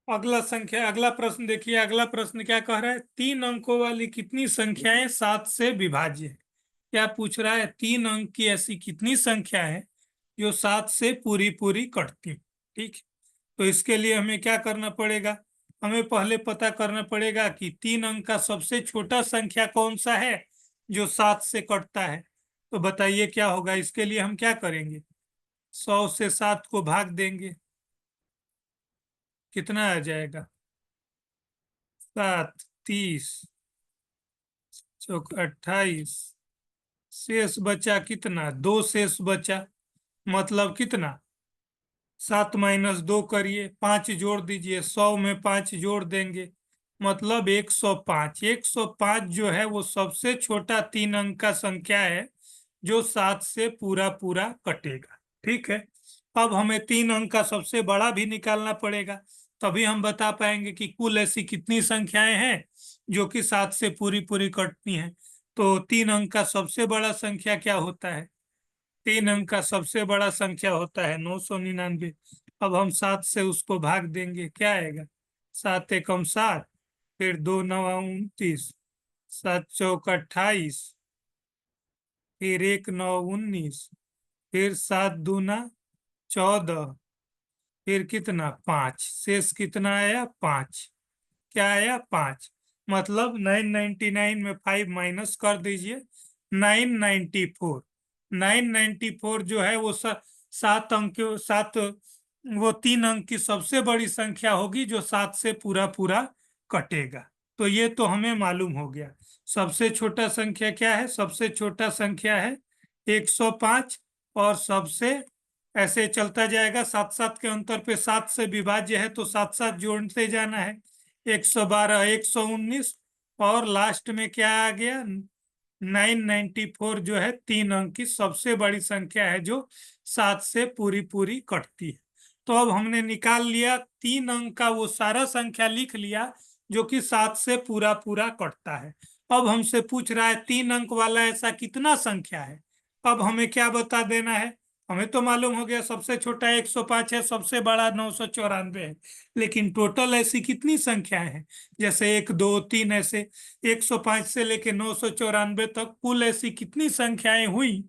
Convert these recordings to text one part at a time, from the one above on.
अगला प्रश्न देखिए। अगला प्रश्न क्या कह रहा है, 3 अंकों वाली कितनी संख्याएं 7 से विभाज्य है। क्या पूछ रहा है, 3 अंक की ऐसी कितनी संख्या है जो 7 से पूरी पूरी कटती है। ठीक है, तो इसके लिए हमें क्या करना पड़ेगा, हमें पहले पता करना पड़ेगा कि 3 अंक का सबसे छोटा संख्या कौन सा है जो 7 से कटता है। तो बताइए क्या होगा। इसके लिए हम क्या करेंगे, 100 से 7 को भाग देंगे, कितना आ जाएगा, 7, 30, चौक 28, शेष बचा कितना, 2 शेष बचा, मतलब कितना, 7 - 2 करिए, 5 जोड़ दीजिए, 100 में 5 जोड़ देंगे, मतलब 105। 105 जो है वो सबसे छोटा 3 अंक का संख्या है जो 7 से पूरा पूरा कटेगा। ठीक है, अब हमें 3 अंक का सबसे बड़ा भी निकालना पड़ेगा, तभी हम बता पाएंगे कि कुल ऐसी कितनी संख्याएं हैं जो कि 7 से पूरी पूरी कटती हैं। तो 3 अंक का सबसे बड़ा संख्या क्या होता है, 3 अंक का सबसे बड़ा संख्या होता है 999। अब हम 7 से उसको भाग देंगे, क्या आएगा, 7 एकम 7, फिर 2 9 29, 7 चौक 28, फिर 1 9 19, फिर 7 दूना 14, फिर कितना 5, शेष कितना आया 5, क्या आया 5, मतलब 999 में 5 माइनस कर दीजिए, 994। 994 जो है वो 7 वो 3 अंक की सबसे बड़ी संख्या होगी जो 7 से पूरा पूरा कटेगा। तो ये तो हमें मालूम हो गया। सबसे छोटा संख्या क्या है, सबसे छोटा संख्या है 105, और सबसे ऐसे चलता जाएगा, 7 7 के अंतर पे 7 से विभाज्य है तो 7 7 जोड़ते जाना है, 112, 119, और लास्ट में क्या आ गया, 994 जो है 3 अंक की सबसे बड़ी संख्या है जो 7 से पूरी पूरी कटती है। तो अब हमने निकाल लिया 3 अंक का वो सारा संख्या लिख लिया जो कि 7 से पूरा पूरा कटता है। अब हमसे पूछ रहा है 3 अंक वाला ऐसा कितना संख्या है। अब हमें क्या बता देना है, हमें तो मालूम हो गया सबसे छोटा 105 है, सबसे बड़ा 994 है, लेकिन टोटल ऐसी कितनी संख्याएं हैं, जैसे 1 2 3 ऐसे 105 से लेके 994 तक कुल ऐसी कितनी संख्याएं हुई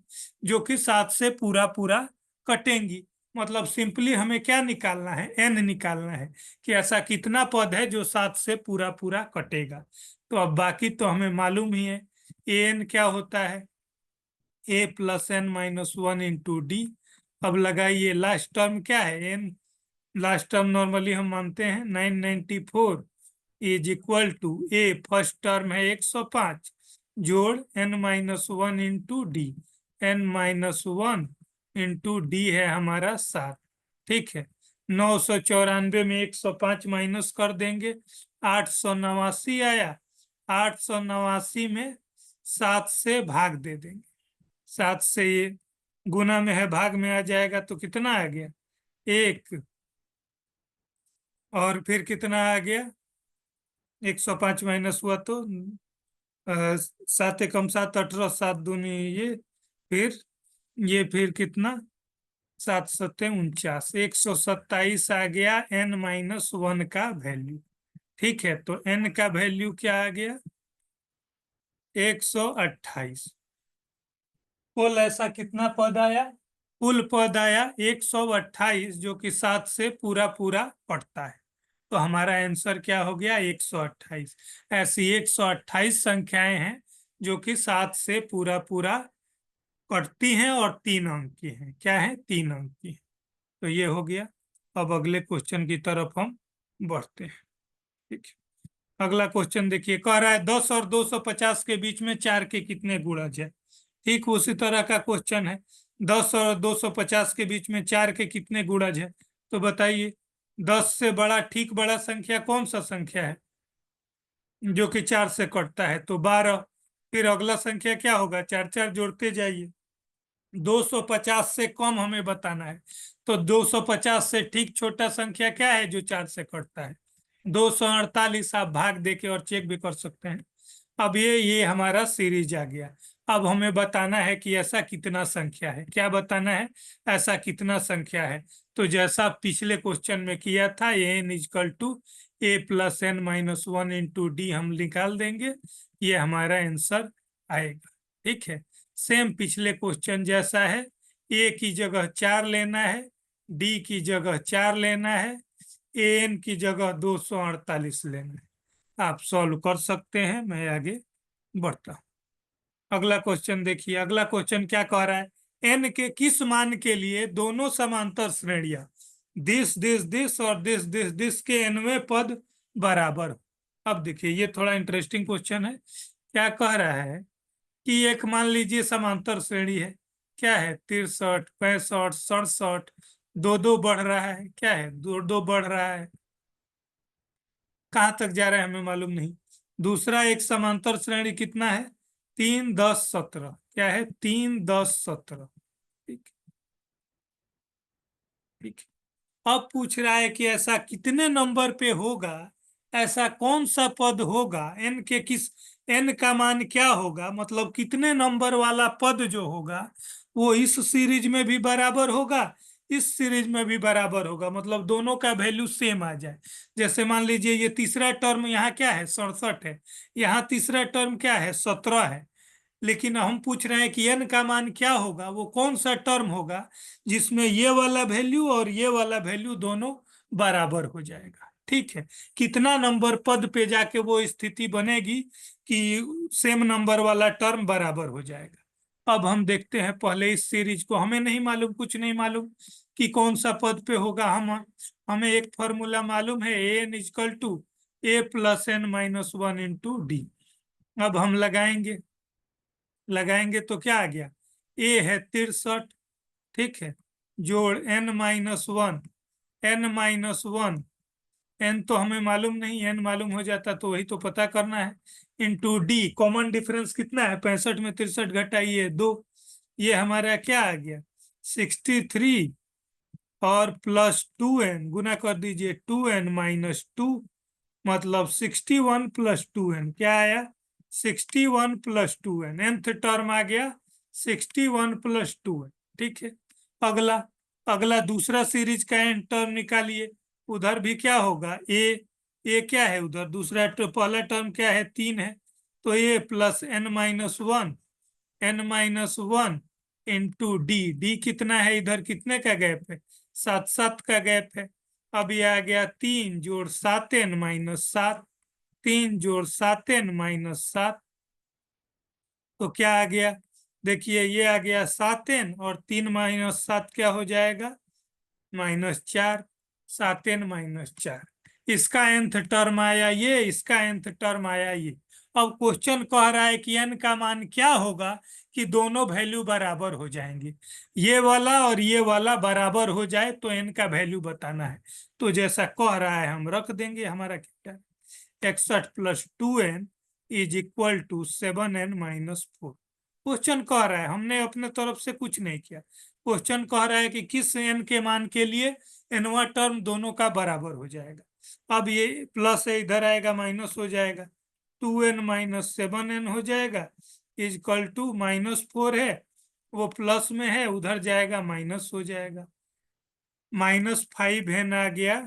जो कि 7 से पूरा पूरा कटेंगी। मतलब सिंपली हमें क्या निकालना है, एन निकालना है कि ऐसा कितना पद है जो 7 से पूरा पूरा कटेगा। तो अब बाकी तो हमें मालूम ही है, एन क्या होता है, A plus N minus 1 into D. अब लगाइए लास्ट टर्म क्या है, एन लास्ट टर्म नॉर्मली हम मानते हैं 994 is equal to A first term है 105 जोड़ n-1 into D, n-1 into D है हमारा 7। ठीक है, 994 में 105 माइनस कर देंगे, 889 आया, 889 में 7 से भाग दे देंगे, 7 से ये गुना में है भाग में आ जाएगा तो कितना आ गया 1, और फिर कितना आ गया 105 माइनस हुआ तो 7 एकम 7, 18, 7 दूनी ये फिर कितना 7 सत्ते 49, 127 आ गया n-1 का वैल्यू। ठीक है, तो n का वैल्यू क्या आ गया 128। कुल ऐसा कितना पद आया, कुल पद आया 128 जो कि 7 से पूरा पूरा पड़ता है। तो हमारा आंसर क्या हो गया 128। ऐसी 128 संख्याएं हैं जो कि 7 से पूरा पूरा कटती हैं और 3 अंक की हैं, क्या है 3 अंक की हैं। तो ये हो गया। अब अगले क्वेश्चन की तरफ हम बढ़ते हैं। ठीक है, अगला क्वेश्चन देखिए, कह रहा है 10 और 250 के बीच में 4 के कितने गुणज है। ठीक उसी तरह का क्वेश्चन है, 10 और 250 के बीच में 4 के कितने गुणज है। तो बताइए 10 से बड़ा ठीक बड़ा संख्या कौन सा संख्या है जो कि 4 से कटता है, तो 12। फिर अगला संख्या क्या होगा, 4 4 जोड़ते जाइए, 250 से कम हमें बताना है, तो 250 से ठीक छोटा संख्या क्या है जो 4 से कटता है, 248। आप भाग देके और चेक भी कर सकते हैं। अब ये हमारा सीरीज आ गया। अब हमें बताना है कि ऐसा कितना संख्या है। क्या बताना है? ऐसा कितना संख्या है। तो जैसा पिछले क्वेश्चन में किया था, N equal to A plus N minus one into D हम निकाल देंगे, ये हमारा आंसर आएगा। ठीक है, सेम पिछले क्वेश्चन जैसा है। ए की जगह 4 लेना है, डी की जगह 4 लेना है, ए एन की जगह 248 लेना है। आप सॉल्व कर सकते हैं, मैं आगे बढ़ता हूँ। अगला क्वेश्चन देखिए। अगला क्वेश्चन क्या कह रहा है? एन के किस मान के लिए दोनों समांतर श्रेणियां दिस और दिस के nवें पद बराबर हो। अब देखिए, ये थोड़ा इंटरेस्टिंग क्वेश्चन है। क्या कह रहा है कि एक मान लीजिए समांतर श्रेणी है। क्या है? 63, 65, 67, दो दो बढ़ रहा है। क्या है? दो दो बढ़ रहा है। कहाँ तक जा रहा है हमें मालूम नहीं। दूसरा एक समांतर श्रेणी कितना है? 3, 10, 17। क्या है? 3, 10, 17। ठीक। ठीक। अब पूछ रहा है कि ऐसा कितने नंबर पे होगा, ऐसा कौन सा पद होगा, एन के किस, एन का मान क्या होगा, मतलब कितने नंबर वाला पद जो होगा वो इस सीरीज में भी बराबर होगा, इस सीरीज में भी बराबर होगा, मतलब दोनों का वैल्यू सेम आ जाए। जैसे मान लीजिए ये तीसरा टर्म यहाँ क्या है? 67 है। यहाँ तीसरा टर्म क्या है? 17 है। लेकिन हम पूछ रहे हैं कि एन का मान क्या होगा, वो कौन सा टर्म होगा जिसमें ये वाला वैल्यू और ये वाला वैल्यू दोनों बराबर हो जाएगा। ठीक है, कितना नंबर पद पे जाके वो स्थिति बनेगी कि सेम नंबर वाला टर्म बराबर हो जाएगा। अब हम देखते हैं पहले इस सीरीज को। हमें नहीं मालूम, कुछ नहीं मालूम कि कौन सा पद पे होगा। हमें एक फॉर्मूला मालूम है, N equal to A plus N minus one into D. अब हम लगाएंगे तो क्या आ गया? ए है 63। ठीक है, जोड़ N minus one, N minus one, N तो हमें मालूम नहीं, एन मालूम हो जाता तो वही तो पता करना है, इंटू डी। कॉमन डिफरेंस कितना है? 65 में 63 घटाइए 2, ये हमारा क्या आ गया? 63 और प्लस 2n गुना कर दीजिए, 2n माइनस 2, मतलब 61 प्लस 2n। क्या आया? 61 प्लस 2n, nth टर्म आ गया 61 प्लस 2n। ठीक है, अगला अगला दूसरा सीरीज का एन टर्म निकालिए। उधर भी क्या होगा? ए क्या है उधर? दूसरा पहला टर्म क्या है? 3 है। तो A plus N minus one, N minus one into D. D कितना है इधर? कितने का गैप है? 7 7 का गैप है। अब ये आ गया 3 जोड़ 7 एन माइनस 7, 3 जोड़ 7 एन माइनस 7। तो क्या आ गया? देखिए, ये आ गया 7 एन और 3 माइनस 7 क्या हो जाएगा? -4। 7 एन माइनस 4, इसका nth टर्म आया ये, इसका nth टर्म आया ये। अब क्वेश्चन कह रहा है कि n का मान क्या होगा कि दोनों वैल्यू बराबर हो जाएंगे, ये वाला और ये वाला बराबर हो जाए तो n का वैल्यू बताना है। तो जैसा कह रहा है हम रख देंगे। हमारा क्या है? 61 plus 2n is equal to 7n minus 4। Question कह रहा है, हमने अपने तरफ से कुछ नहीं किया। क्वेश्चन कह रहा है कि किस n के मान के लिए nवा टर्म दोनों का बराबर हो जाएगा। अब ये प्लस है, इधर आएगा माइनस हो जाएगा, 2n माइनस 7n हो जाएगा, इज इक्वल टू -4 है, वो प्लस में है, उधर जाएगा माइनस हो जाएगा। -5n आ गया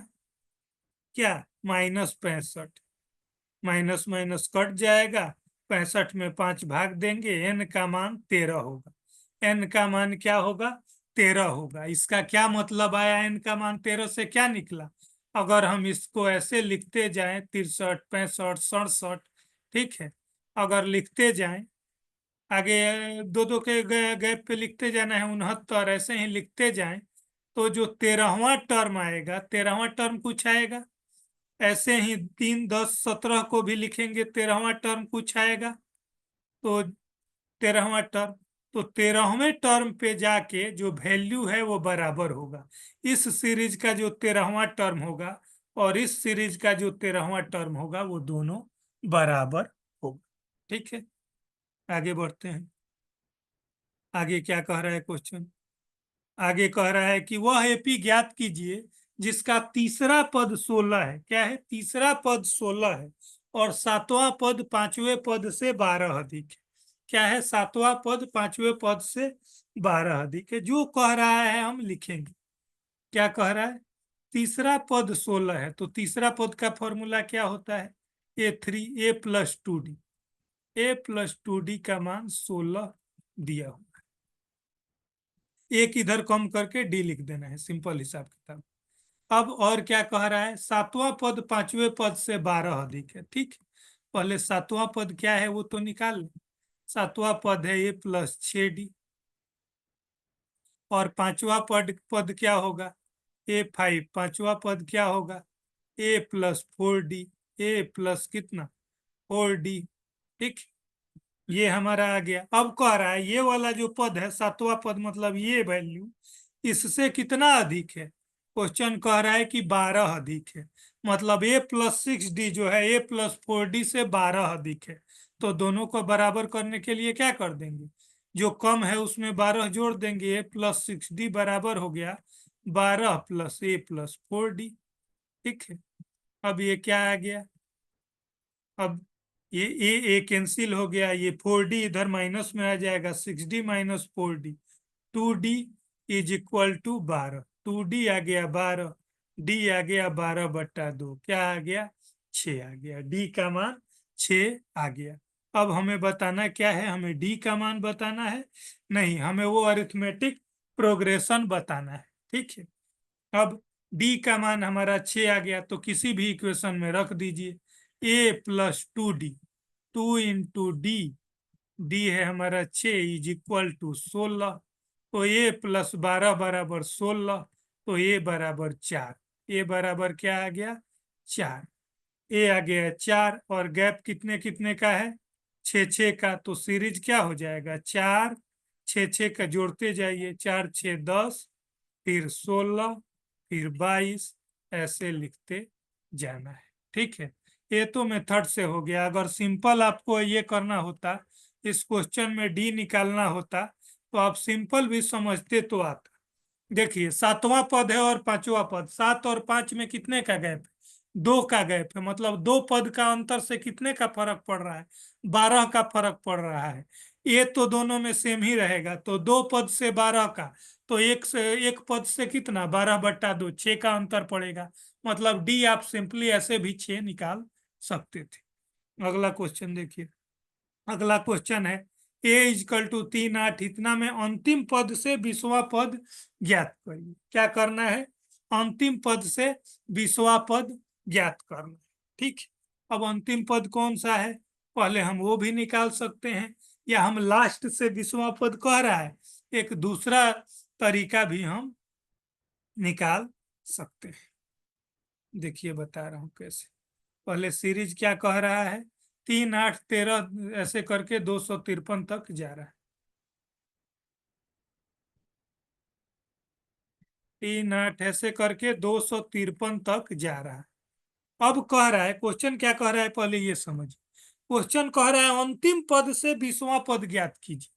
क्या? -65। माइनस माइनस कट जाएगा, 65 में 5 भाग देंगे, एन का मान 13 होगा। एन का मान क्या होगा? 13 होगा। इसका क्या मतलब आया? एन का मान 13 से क्या निकला? अगर हम इसको ऐसे लिखते जाएं, 63, 65, 67, ठीक है, अगर लिखते जाएं आगे, दो दो के गैप पे लिखते जाना है, 69 ऐसे ही लिखते जाएं, तो जो 13वां टर्म आएगा, 13वां टर्म कुछ आएगा। ऐसे ही 3, 10, 17 को भी लिखेंगे, 13वां टर्म कुछ आएगा। तो 13वां टर्म, तो 13वें टर्म पे जाके जो वैल्यू है वो बराबर होगा। इस सीरीज का जो 13वां टर्म होगा और इस सीरीज का जो 13वां टर्म होगा वो दोनों बराबर होगा। ठीक है, आगे बढ़ते हैं। आगे क्या कह रहा है क्वेश्चन? आगे कह रहा है कि वह एपी ज्ञात कीजिए जिसका तीसरा पद 16 है। क्या है? तीसरा पद 16 है और सातवां पद पांचवें पद से 12 अधिक है। क्या है, सातवां पद पांचवें पद से 12 अधिक है। जो कह रहा है हम लिखेंगे। क्या कह रहा है, तीसरा पद 16 है, तो तीसरा पद का फॉर्मूला क्या होता है, A3 A+2D। A+2D का मान 16 दिया हुआ है। एक इधर कम करके डी लिख देना है, सिंपल हिसाब किताब। अब और क्या कह रहा है, सातवां पद पांचवें पद से 12 अधिक है। ठीक, पहले सातवां पद क्या है वो तो निकाल लें। सातवां पद है A+6D, और पांचवा पद पद क्या होगा, A5। पांचवा पद क्या होगा, A+4D। ए प्लस कितना, 4D। ठीक, ये हमारा आ गया। अब कह रहा है ये वाला जो पद है सातवां पद, मतलब ये वैल्यू इससे कितना अधिक है। क्वेश्चन कह रहा है कि 12 अधिक है, मतलब A+6D जो है A+4D से 12 अधिक है। तो दोनों को बराबर करने के लिए क्या कर देंगे, जो कम है उसमें 12 जोड़ देंगे। A+6D बराबर हो गया 12 प्लस A+4D। ठीक है, अब ये क्या आ गया, अब ये कैंसिल हो गया, ये 4D इधर माइनस में आ जाएगा, 6D minus 4D। 2D is equal to 12। 2D आ गया 12, D आ गया 12/2, क्या आ गया, 6 आ गया। D का मान 6 आ गया। अब हमें बताना क्या है, हमें D का मान बताना है, नहीं हमें वो अरिथमेटिक प्रोग्रेशन बताना है। ठीक है, अब डी का मान हमारा 6 आ गया, तो किसी भी इक्वेशन में रख दीजिए। A+2D, 2 × D, डी है हमारा 6 इज इक्वल टू 16। तो A+12 बराबर 16, तो A बराबर 4। A बराबर क्या आ गया, 4। A आ गया 4, और गैप कितने कितने का है, 6 6 का। तो सीरीज क्या हो जाएगा, 4 6 6 का जोड़ते जाइए, 4 6 10, फिर 16, फिर 22, ऐसे लिखते जाना है। ठीक है, ये तो मेथड से हो गया। अगर सिंपल आपको ये करना होता, इस क्वेश्चन में डी निकालना होता, तो आप सिंपल भी समझते तो आता। देखिए सातवां पद है और पांचवा पद, 7 और 5 में कितने का गैप है, 2 का गैप है, मतलब दो पद का अंतर से कितने का फर्क पड़ रहा है, 12 का फर्क पड़ रहा है। ये तो दोनों में सेम ही रहेगा, तो दो पद से 12 का, तो एक से एक पद से कितना, 12/2, 6 का अंतर पड़ेगा। मतलब डी आप सिंपली ऐसे भी 6 निकाल सकते थे। अगला क्वेश्चन देखिए। अगला क्वेश्चन है A = 3 8, इतना में अंतिम पद से 20वां पद ज्ञात करिए। क्या करना है, अंतिम पद से 20वां पद ज्ञात करना है। ठीक, अब अंतिम पद कौन सा है, पहले हम वो भी निकाल सकते हैं, या हम लास्ट से 20वां पद कह रहा है, एक दूसरा तरीका भी हम निकाल सकते हैं। देखिए बता रहा हूं कैसे। पहले सीरीज क्या कह रहा है, 3 8 13 ऐसे करके 253 तक जा रहा है। 3 8 ऐसे करके 253 तक जा रहा है। अब कह रहा है, क्वेश्चन क्या कह रहा है पहले ये समझ। क्वेश्चन कह रहा है अंतिम पद से 20वां पद ज्ञात कीजिए।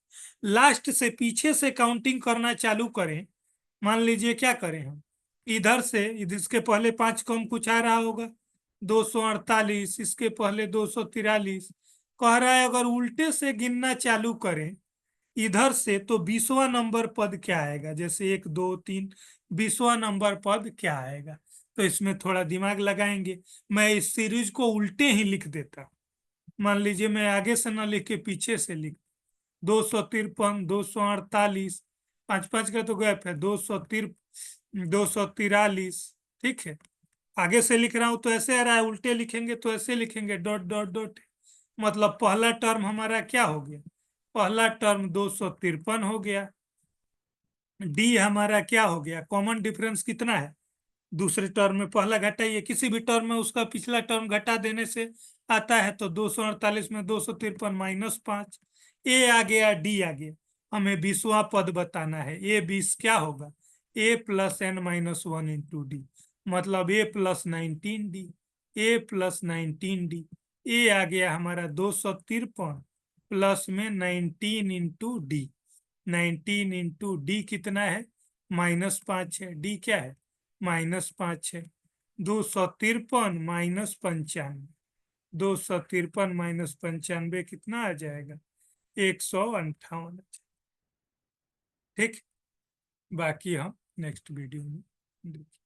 लास्ट से पीछे से काउंटिंग करना चालू करें। मान लीजिए क्या करें हम, इधर से इसके पहले 5 कम कुछ आ रहा होगा, 248, इसके पहले 243। कह रहा है अगर उल्टे से गिनना चालू करें इधर से, तो 20वां नंबर पद क्या आएगा, जैसे 1 2 3, 20वां नंबर पद क्या आएगा। तो इसमें थोड़ा दिमाग लगाएंगे। मैं इस सीरीज को उल्टे ही लिख देता, मान लीजिए मैं आगे से ना लिख के पीछे से लिख, 253 248, 5 5 का तो गैप है, 243। ठीक है, आगे से लिख रहा हूं तो ऐसे आ रहा है, उल्टे लिखेंगे तो ऐसे लिखेंगे, डॉट डॉट डॉट। मतलब पहला टर्म हमारा क्या हो गया, पहला टर्म 253 हो गया। डी हमारा क्या हो गया, कॉमन डिफरेंस कितना है, दूसरे टर्म में पहला घटाइए, किसी भी टर्म में उसका पिछला टर्म घटा देने से आता है। तो 248 में 253 -5, ए आ गया, डी आ गया। हमें 20वां पद बताना है। A20 क्या होगा, A+n-1 × D, मतलब A+19D। A+19D, ए आ गया हमारा 253 प्लस में 19 × D। 19 × D कितना है, -5 है। डी क्या है, -5 है। 253 - 95, 253 - 95 कितना आ जाएगा, 158। ठीक, बाकी हम नेक्स्ट वीडियो में देखेंगे।